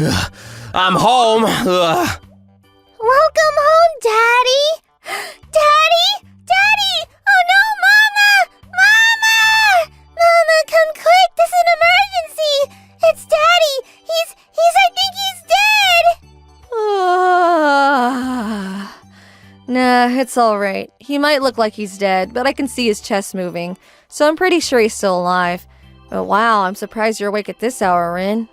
I'm home. Ugh. Welcome home, Daddy! Daddy! Daddy! Oh no, Mama! Mama! Mama, come quick! This is an emergency! It's Daddy! I think he's dead! Nah, it's alright. He might look like he's dead, but I can see his chest moving, so I'm pretty sure he's still alive. But wow, I'm surprised you're awake at this hour, Rin.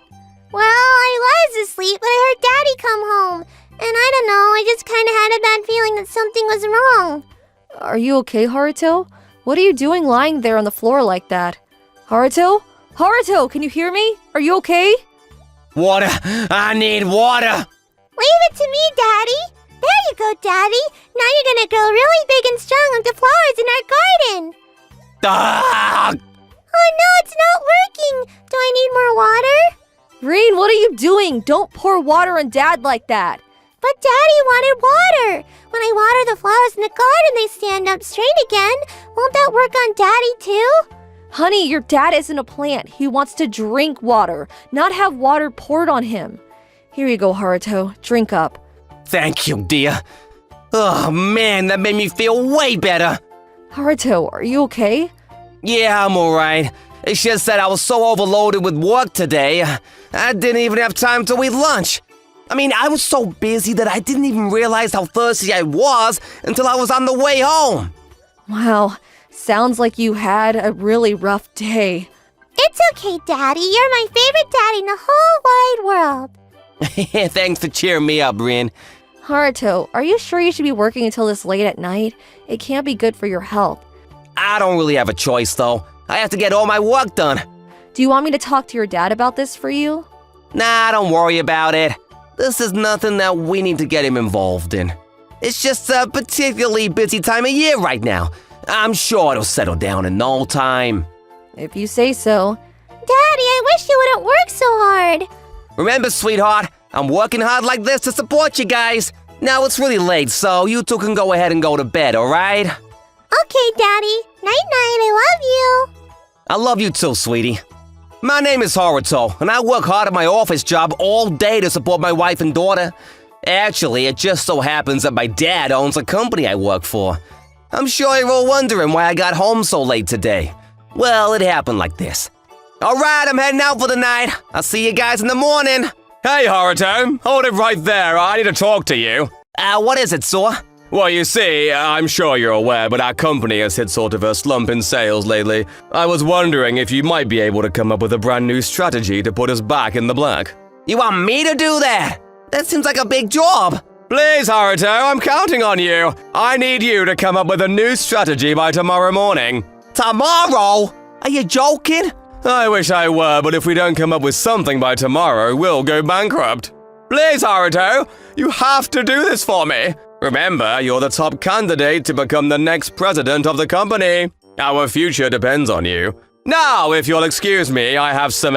Well, I was asleep, but I heard Daddy come home. And I don't know, I just kinda had a bad feeling that something was wrong. Are you okay, Haruto? What are you doing lying there on the floor like that? Haruto? Haruto, can you hear me? Are you okay? Water! I need water! Leave it to me, Daddy! There you go, Daddy! Now you're gonna grow really big and strong like the flowers in our garden! Ah! Oh no, it's not working! Do I need more water? Rin, what are you doing? Don't pour water on Dad like that. But Daddy wanted water! When I water the flowers in the garden, they stand up straight again. Won't that work on Daddy too? Honey, your dad isn't a plant. He wants to drink water, not have water poured on him. Here you go, Haruto. Drink up. Thank you, dear. Oh man, that made me feel way better. Haruto, are you okay? Yeah, I'm alright. It's just that I was so overloaded with work today, I didn't even have time to eat lunch. I mean, I was so busy that I didn't even realize how thirsty I was until I was on the way home. Wow, sounds like you had a really rough day. It's okay, Daddy. You're my favorite daddy in the whole wide world. Thanks for cheering me up, Rin. Haruto, are you sure you should be working until this late at night? It can't be good for your health. I don't really have a choice, though. I have to get all my work done. Do you want me to talk to your dad about this for you? Nah, don't worry about it. This is nothing that we need to get him involved in. It's just a particularly busy time of year right now. I'm sure it'll settle down in no time. If you say so. Daddy, I wish you wouldn't work so hard. Remember, sweetheart, I'm working hard like this to support you guys. Now it's really late, so you two can go ahead and go to bed, alright? Okay, Daddy. Night-night, I love you. I love you too, sweetie. My name is Haruto, and I work hard at my office job all day to support my wife and daughter. Actually, it just so happens that my dad owns a company I work for. I'm sure you're all wondering why I got home so late today. Well, it happened like this. Alright, I'm heading out for the night. I'll see you guys in the morning. Hey, Haruto, hold it right there. I need to talk to you. What is it, Sor? Well, you see, I'm sure you're aware, but our company has hit sort of a slump in sales lately. I was wondering if you might be able to come up with a brand new strategy to put us back in the black. You want me to do that? That seems like a big job. Please, Haruto, I'm counting on you. I need you to come up with a new strategy by tomorrow morning. Tomorrow? Are you joking? I wish I were, but if we don't come up with something by tomorrow, we'll go bankrupt. Please, Haruto, you have to do this for me. Remember, you're the top candidate to become the next president of the company. Our future depends on you. Now, if you'll excuse me, I have some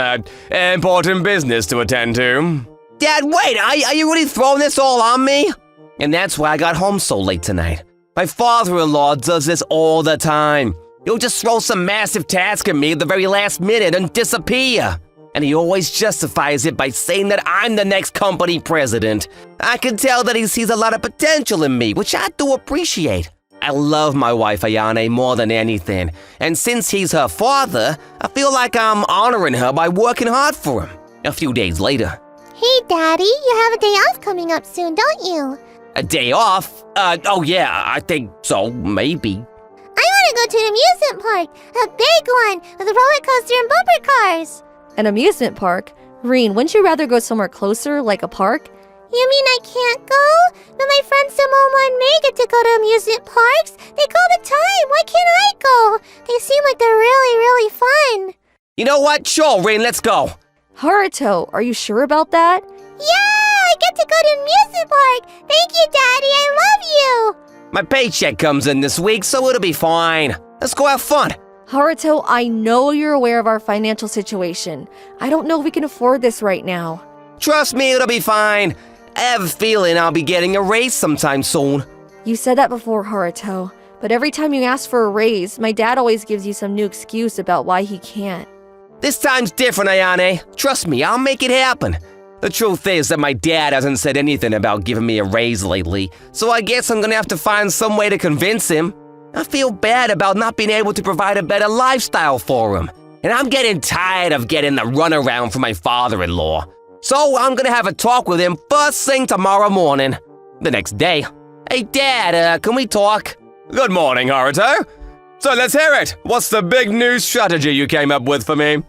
important business to attend to. Dad, wait, are you really throwing this all on me? And that's why I got home so late tonight. My father-in-law does this all the time. He'll just throw some massive task at me at the very last minute and disappear. And he always justifies it by saying that I'm the next company president. I can tell that he sees a lot of potential in me, which I do appreciate. I love my wife Ayane more than anything, and since he's her father, I feel like I'm honoring her by working hard for him. A few days later. Hey, Daddy, you have a day off coming up soon, don't you? A day off? Oh yeah, I think so, maybe. I want to go to an amusement park, a big one, with a roller coaster and bumper cars. An amusement park? Reen, wouldn't you rather go somewhere closer, like a park? You mean I can't go? But my friends Momo and May get to go to amusement parks. They go all the time. Why can't I go? They seem like they're really, really fun. You know what? Sure, Rain, let's go. Haruto, are you sure about that? Yeah, I get to go to amusement park. Thank you, Daddy. I love you. My paycheck comes in this week, so it'll be fine. Let's go have fun. Haruto, I know you're aware of our financial situation. I don't know if we can afford this right now. Trust me, it'll be fine. I have a feeling I'll be getting a raise sometime soon. You said that before, Haruto, but every time you ask for a raise, my dad always gives you some new excuse about why he can't. This time's different, Ayane. Trust me, I'll make it happen. The truth is that my dad hasn't said anything about giving me a raise lately, so I guess I'm gonna have to find some way to convince him. I feel bad about not being able to provide a better lifestyle for him, and I'm getting tired of getting the runaround from my father-in-law. So I'm gonna have a talk with him first thing tomorrow morning. The next day, "Hey Dad, can we talk?" Good morning, Haruto. So let's hear it. What's the big new strategy you came up with for me?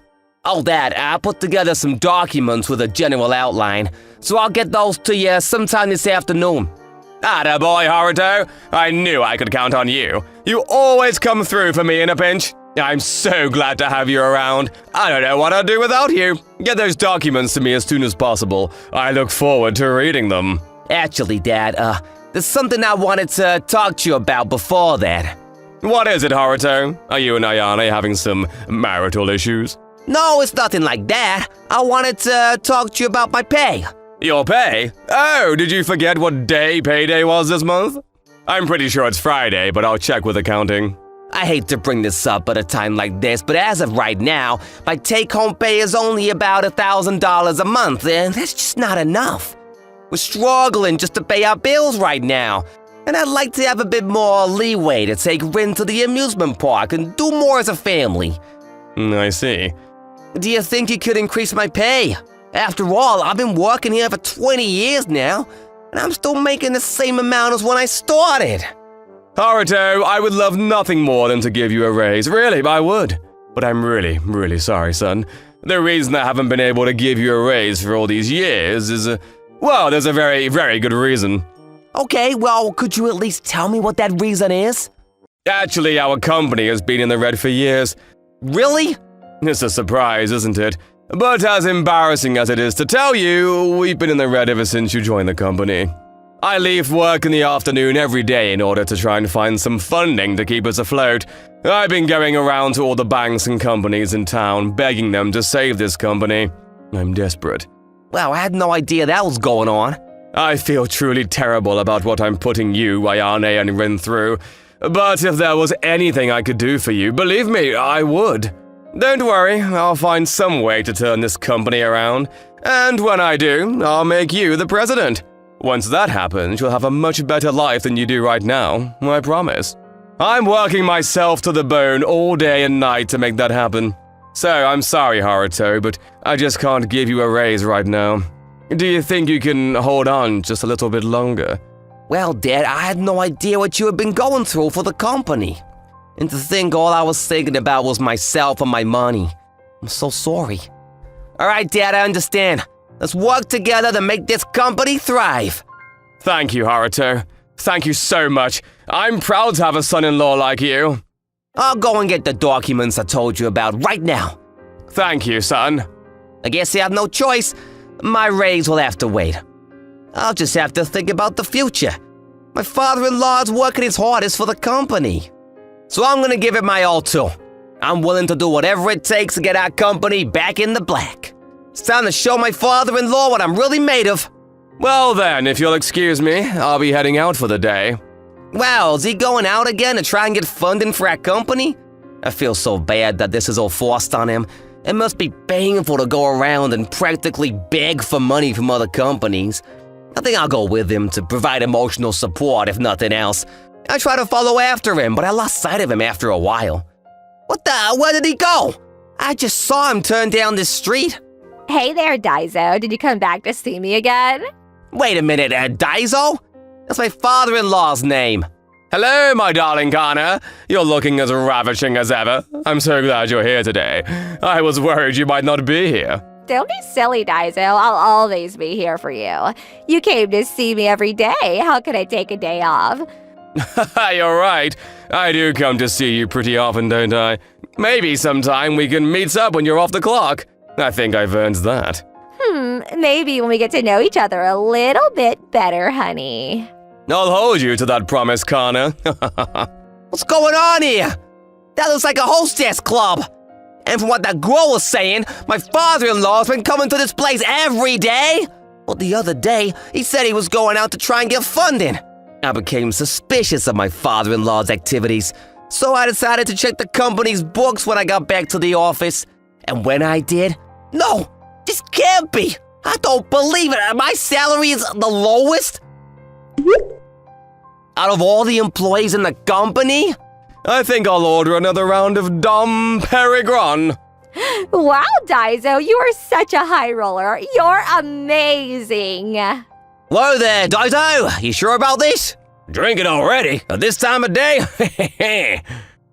Oh, Dad, I put together some documents with a general outline, so I'll get those to you sometime this afternoon. Attaboy, Haruto. I knew I could count on you. You always come through for me in a pinch. I'm so glad to have you around. I don't know what I'd do without you. Get those documents to me as soon as possible. I look forward to reading them. Actually, Dad, there's something I wanted to talk to you about before that. What is it, Haruto? Are you and Ayane having some marital issues? No, it's nothing like that. I wanted to talk to you about my pay. Your pay? Oh, did you forget what day payday was this month? I'm pretty sure it's Friday, but I'll check with accounting. I hate to bring this up at a time like this, but as of right now, my take-home pay is only about $1,000 a month, and that's just not enough. We're struggling just to pay our bills right now, and I'd like to have a bit more leeway to take Rin to the amusement park and do more as a family. I see. Do you think you could increase my pay? After all, I've been working here for 20 years now, and I'm still making the same amount as when I started. Haruto, I would love nothing more than to give you a raise. Really, I would. But I'm really sorry, son. The reason I haven't been able to give you a raise for all these years is, well, there's a very good reason. Okay, well, could you at least tell me what that reason is? Actually, our company has been in the red for years. Really? It's a surprise, isn't it? But as embarrassing as it is to tell you, we've been in the red ever since you joined the company. I leave work in the afternoon every day in order to try and find some funding to keep us afloat. I've been going around to all the banks and companies in town, begging them to save this company. I'm desperate. Wow, I had no idea that was going on. I feel truly terrible about what I'm putting you, Ayane, and Rin through. But if there was anything I could do for you, believe me, I would. Don't worry, I'll find some way to turn this company around. And when I do, I'll make you the president. Once that happens, you'll have a much better life than you do right now, I promise. I'm working myself to the bone all day and night to make that happen. So I'm sorry, Haruto, but I just can't give you a raise right now. Do you think you can hold on just a little bit longer? Well, Dad, I had no idea what you had been going through for the company. And to think all I was thinking about was myself and my money. I'm so sorry. All right, Dad, I understand. Let's work together to make this company thrive. Thank you, Haruto. Thank you so much. I'm proud to have a son-in-law like you. I'll go and get the documents I told you about right now. Thank you, son. I guess you have no choice. My raise will have to wait. I'll just have to think about the future. My father-in-law is working his hardest for the company. So I'm gonna give it my all too. I'm willing to do whatever it takes to get our company back in the black. It's time to show my father-in-law what I'm really made of. Well then, if you'll excuse me, I'll be heading out for the day. Wow, is he going out again to try and get funding for our company? I feel so bad that this is all forced on him. It must be painful to go around and practically beg for money from other companies. I think I'll go with him to provide emotional support, if nothing else. I tried to follow after him, but I lost sight of him after a while. What the? Where did he go? I just saw him turn down this street. Hey there, Daiso. Did you come back to see me again? Wait a minute, Daiso? That's my father-in-law's name. Hello, my darling Kana. You're looking as ravishing as ever. I'm so glad you're here today. I was worried you might not be here. Don't be silly, Daiso. I'll always be here for you. You came to see me every day. How could I take a day off? You're right. I do come to see you pretty often, don't I? Maybe sometime we can meet up when you're off the clock. I think I've earned that. Maybe when we get to know each other a little bit better, honey. I'll hold you to that promise, Kana. What's going on here? That looks like a hostess club. And from what that girl was saying, my father-in-law's been coming to this place every day. But the other day, he said he was going out to try and get funding. I became suspicious of my father-in-law's activities, so I decided to check the company's books when I got back to the office. And when I did, no, this can't be. I don't believe it. My salary is the lowest out of all the employees in the company? I think I'll order another round of Dom Perignon. Wow, Daiso, you are such a high roller. You're amazing. Whoa there, Daiso. You sure about this? Drinking already? At this time of day?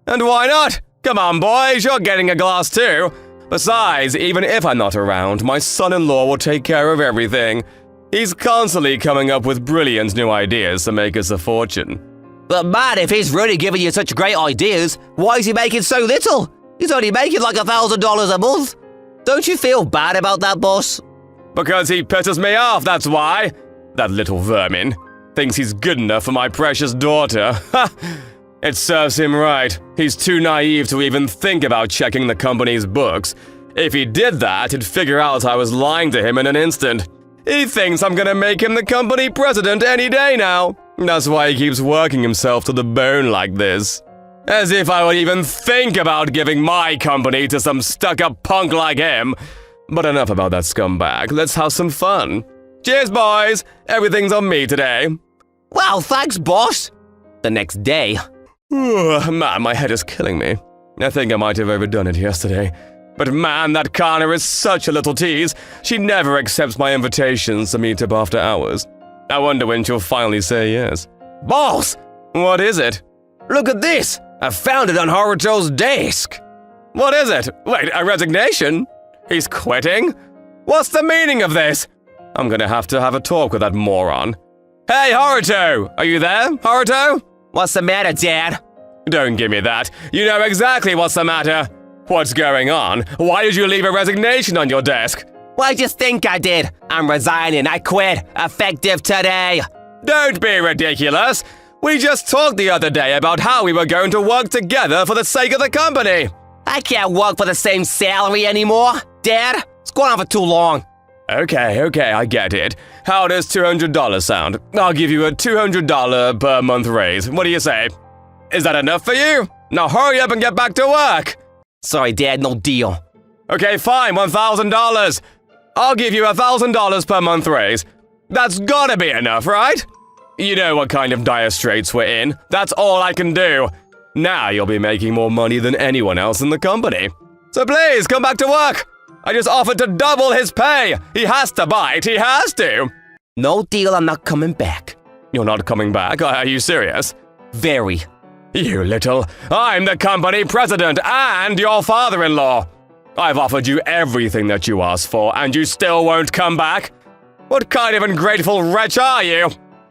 And why not? Come on, boys, you're getting a glass too. Besides, even if I'm not around, my son-in-law will take care of everything. He's constantly coming up with brilliant new ideas to make us a fortune. But man, if he's really giving you such great ideas, why is he making so little? He's only making like $1,000 a month. Don't you feel bad about that, boss? Because he pisses me off, that's why. That little vermin. Thinks he's good enough for my precious daughter. Ha! It serves him right. He's too naive to even think about checking the company's books. If he did that, he'd figure out I was lying to him in an instant. He thinks I'm gonna make him the company president any day now. That's why he keeps working himself to the bone like this. As if I would even think about giving my company to some stuck-up punk like him. But enough about that scumbag. Let's have some fun. Cheers, boys! Everything's on me today. Wow, thanks, boss. The next day. Man, my head is killing me. I think I might have overdone it yesterday. But man, that Kana is such a little tease. She never accepts my invitations to meet up after hours. I wonder when she'll finally say yes. Boss! What is it? Look at this! I found it on Haruto's desk. What is it? Wait, a resignation? He's quitting? What's the meaning of this? I'm gonna have to have a talk with that moron. Hey, Haruto! Are you there, Haruto? What's the matter, Dad? Don't give me that. You know exactly what's the matter. What's going on? Why did you leave a resignation on your desk? What'd you think I did? I'm resigning. I quit. Effective today. Don't be ridiculous. We just talked the other day about how we were going to work together for the sake of the company. I can't work for the same salary anymore. Dad, it's going on for too long. Okay, I get it. How does $200 sound? I'll give you a $200 per month raise. What do you say? Is that enough for you? Now hurry up and get back to work. Sorry, Dad, no deal. Okay, fine, $1,000. I'll give you $1,000 per month raise. That's gotta be enough, right? You know what kind of dire straits we're in. That's all I can do. Now you'll be making more money than anyone else in the company. So please, come back to work. I just offered to double his pay. He has to bite, he has to. No deal, I'm not coming back. You're not coming back? Are you serious? Very. You little... I'm the company president and your father-in-law. I've offered you everything that you asked for, and you still won't come back? What kind of ungrateful wretch are you?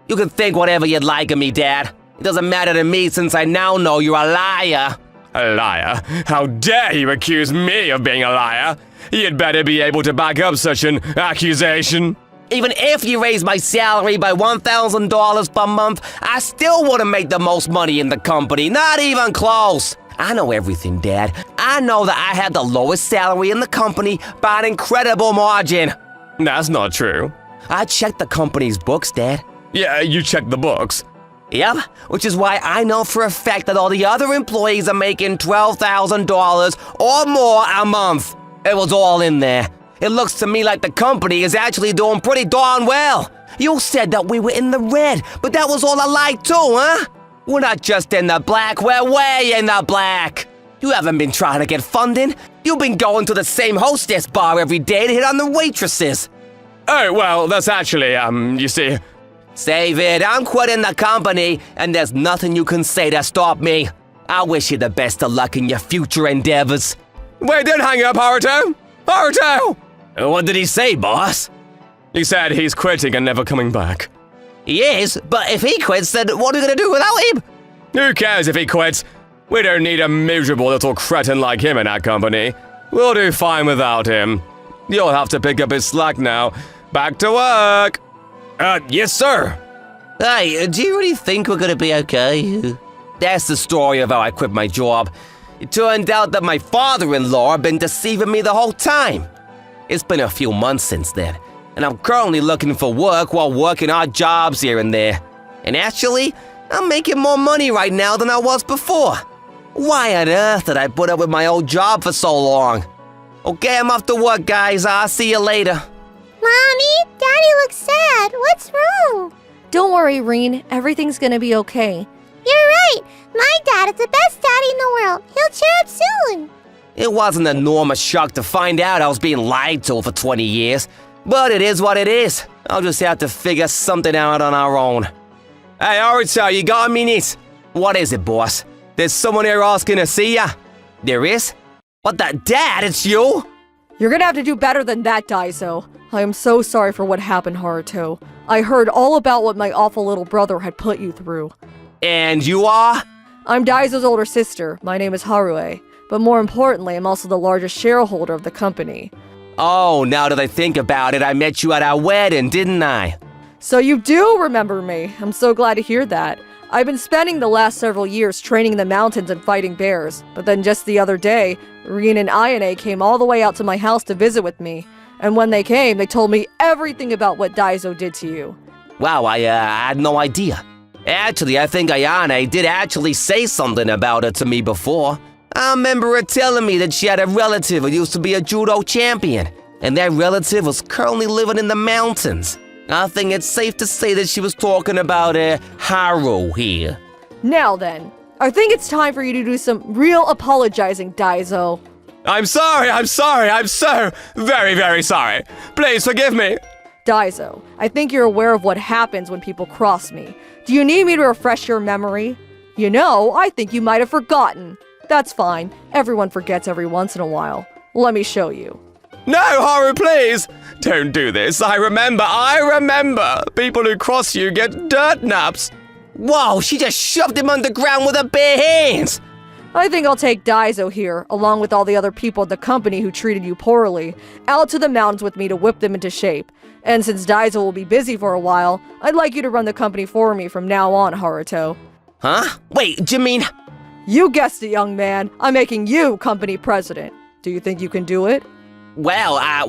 You can think whatever you'd like of me, Dad. It doesn't matter to me since I now know you're a liar. A liar? How dare you accuse me of being a liar? You'd better be able to back up such an accusation. Even if you raise my salary by $1,000 per month, I still wouldn't make the most money in the company, not even close. I know everything, Dad. I know that I had the lowest salary in the company by an incredible margin. That's not true. I checked the company's books, Dad. Yeah, you checked the books. Yep, which is why I know for a fact that all the other employees are making $12,000 or more a month. It was all in there. It looks to me like the company is actually doing pretty darn well. You said that we were in the red, but that was all a lie too, huh? We're not just in the black, we're way in the black. You haven't been trying to get funding. You've been going to the same hostess bar every day to hit on the waitresses. Oh, well, that's actually, you see... Save it, I'm quitting the company, and there's nothing you can say to stop me. I wish you the best of luck in your future endeavors. Wait, don't hang up, Haruto! Haruto! What did he say, boss? He said he's quitting and never coming back. He is, but if he quits, then what are we gonna do without him? Who cares if he quits? We don't need a miserable little cretin like him in our company. We'll do fine without him. You'll have to pick up his slack now. Back to work! Yes, sir. Hey, do you really think we're gonna be okay? That's the story of how I quit my job. It turned out that my father-in-law had been deceiving me the whole time. It's been a few months since then, and I'm currently looking for work while working odd jobs here and there. And actually, I'm making more money right now than I was before. Why on earth did I put up with my old job for so long? Okay, I'm off to work, guys. I'll see you later. Mommy, Daddy looks sad. What's wrong? Don't worry, Reen. Everything's gonna be okay. You're right. My dad is the best daddy in the world. He'll cheer up soon. It wasn't an enormous shock to find out I was being lied to for 20 years, but it is what it is. I'll just have to figure something out on our own. Hey, Haruto, you got a minute? What is it, boss? There's someone here asking to see ya. There is? What the? Dad, it's you? You're gonna have to do better than that, Daiso. I am so sorry for what happened, Haruto. I heard all about what my awful little brother had put you through. And you are? I'm Daiso's older sister. My name is Haru. But more importantly, I'm also the largest shareholder of the company. Oh, now that I think about it, I met you at our wedding, didn't I? So you do remember me. I'm so glad to hear that. I've been spending the last several years training in the mountains and fighting bears. But then just the other day, Reen and Ayane came all the way out to my house to visit with me. And when they came, they told me everything about what Daiso did to you. Wow, I had no idea. Actually, I think Ayane did actually say something about it to me before. I remember her telling me that she had a relative who used to be a judo champion, and that relative was currently living in the mountains. I think it's safe to say that she was talking about Haru here. Now then, I think it's time for you to do some real apologizing, Daiso. I'm sorry, I'm so very, very sorry. Please forgive me. Daiso, I think you're aware of what happens when people cross me. Do you need me to refresh your memory? You know, I think you might have forgotten. That's fine. Everyone forgets every once in a while. Let me show you. No, Haru, please! Don't do this. I remember. People who cross you get dirt naps. Whoa, she just shoved him underground with her bare hands! I think I'll take Daiso here, along with all the other people at the company who treated you poorly, out to the mountains with me to whip them into shape. And since Daiso will be busy for a while, I'd like you to run the company for me from now on, Haruto. Huh? Wait, do you mean... You guessed it, young man. I'm making you company president. Do you think you can do it? Well, I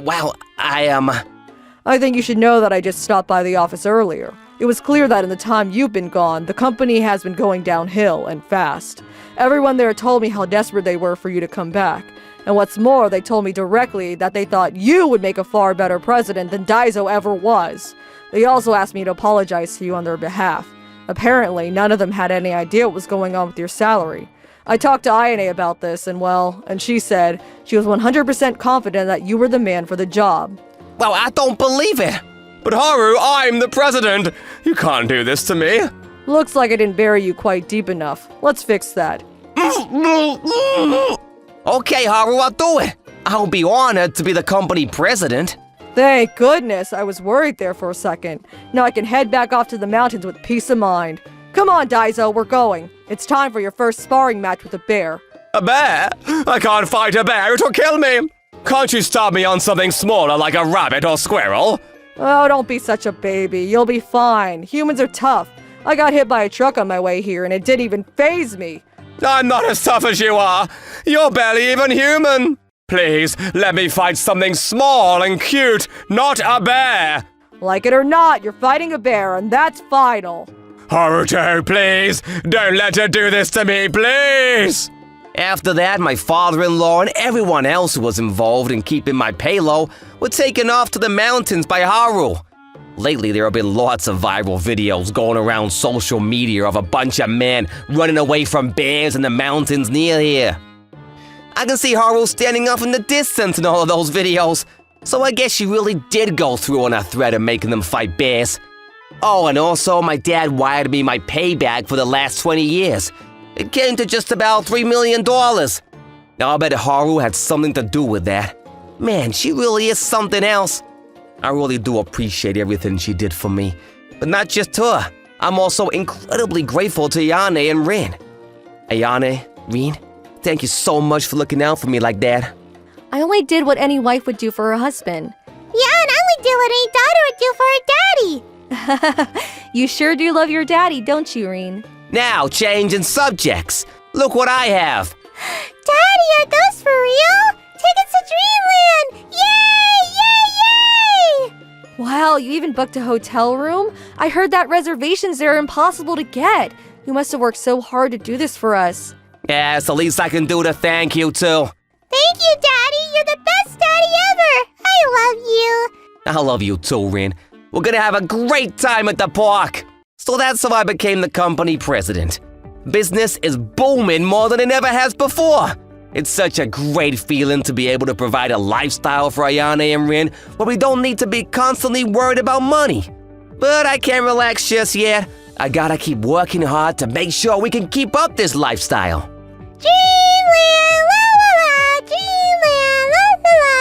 think you should know that I just stopped by the office earlier. It was clear that in the time you've been gone, the company has been going downhill and fast. Everyone there told me how desperate they were for you to come back. And what's more, they told me directly that they thought you would make a far better president than Daiso ever was. They also asked me to apologize to you on their behalf. Apparently, none of them had any idea what was going on with your salary. I talked to Ayane about this, and she said she was 100% confident that you were the man for the job. Well, I don't believe it. But Haru, I'm the president. You can't do this to me. Looks like I didn't bury you quite deep enough. Let's fix that. Okay, Haru, I'll do it. I'll be honored to be the company president. Thank goodness, I was worried there for a second. Now I can head back off to the mountains with peace of mind. Come on, Daiso, we're going. It's time for your first sparring match with a bear. A bear? I can't fight a bear, it'll kill me. Can't you stop me on something smaller like a rabbit or squirrel? Oh, don't be such a baby. You'll be fine. Humans are tough. I got hit by a truck on my way here and it didn't even faze me. I'm not as tough as you are. You're barely even human. Please, let me fight something small and cute, not a bear. Like it or not, you're fighting a bear, and that's final. Haruto, please, don't let her do this to me, please. After that, my father-in-law and everyone else who was involved in keeping my pay low were taken off to the mountains by Haru. Lately, there have been lots of viral videos going around social media of a bunch of men running away from bears in the mountains near here. I can see Haru standing off in the distance in all of those videos, so I guess she really did go through on a threat of making them fight bears. Oh, and also my dad wired me my payback for the last 20 years. It came to just about $3 million. Now I bet Haru had something to do with that. Man, she really is something else. I really do appreciate everything she did for me. But not just her. I'm also incredibly grateful to Ayane and Rin. Ayane, Rin, thank you so much for looking out for me like that. I only did what any wife would do for her husband. Yeah, and I only did what any daughter would do for her daddy. You sure do love your daddy, don't you, Rin? Now, changing subjects. Look what I have. Daddy, are those for real? Tickets to Dreamland! Yay! Yay! Yay! Wow, you even booked a hotel room? I heard that reservations there are impossible to get. You must have worked so hard to do this for us. Yeah, it's the least I can do to thank you, too. Thank you, Daddy! You're the best daddy ever! I love you! I love you too, Rin. We're gonna have a great time at the park. So that's how I became the company president. Business is booming more than it ever has before. It's such a great feeling to be able to provide a lifestyle for Ayane and Rin where we don't need to be constantly worried about money. But I can't relax just yet. I gotta keep working hard to make sure we can keep up this lifestyle. Dreamland, la la la, dreamland, la la la.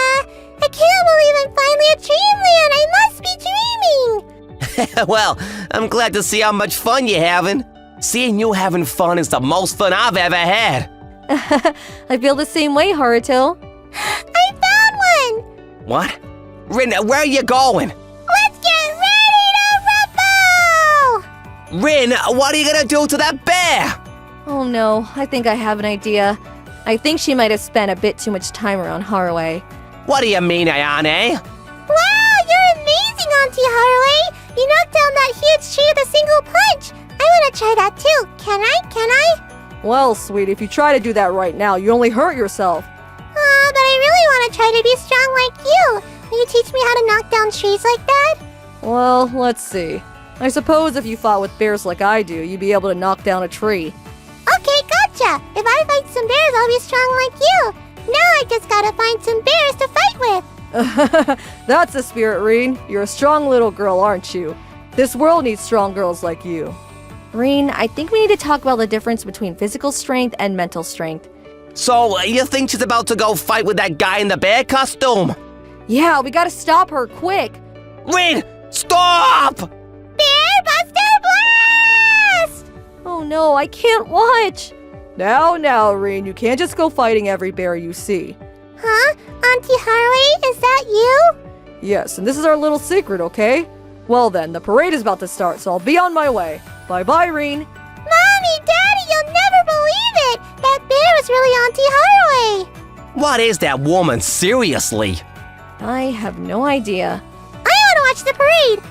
I can't believe I'm finally at dreamland. I must be dreaming. Well, I'm glad to see how much fun you're having. Seeing you having fun is the most fun I've ever had. I feel the same way, Haruto. I found one. What? Rin, where are you going? Let's get ready to rumble. Rin, what are you gonna do to that bear? Oh no, I think I have an idea. I think she might have spent a bit too much time around Haruo. What do you mean, Ayane? Wow, you're amazing, Auntie Haruo. You knocked down that huge tree with a single punch. I want to try that too. Can I? Well, sweetie, if you try to do that right now, you only hurt yourself. But I really want to try to be strong like you. Will you teach me how to knock down trees like that? Well, let's see. I suppose if you fought with bears like I do, you'd be able to knock down a tree. Okay, gotcha. If I fight some bears, I'll be strong like you. Now I just gotta find some bears to fight with. That's the spirit, Reen. You're a strong little girl, aren't you? This world needs strong girls like you. Reen, I think we need to talk about the difference between physical strength and mental strength. So, you think she's about to go fight with that guy in the bear costume? Yeah, we gotta stop her, quick! Rin, stop! Bear Buster Blast! Oh no, I can't watch! Now, Reen, you can't just go fighting every bear you see. Huh? Auntie Haruo, is that you? Yes, and this is our little secret, okay? Well then, the parade is about to start, so I'll be on my way. Bye-bye, Reen. Mommy, Daddy, you'll never believe it! That bear was really Auntie Haruo! What is that woman, seriously? I have no idea. I want to watch the parade!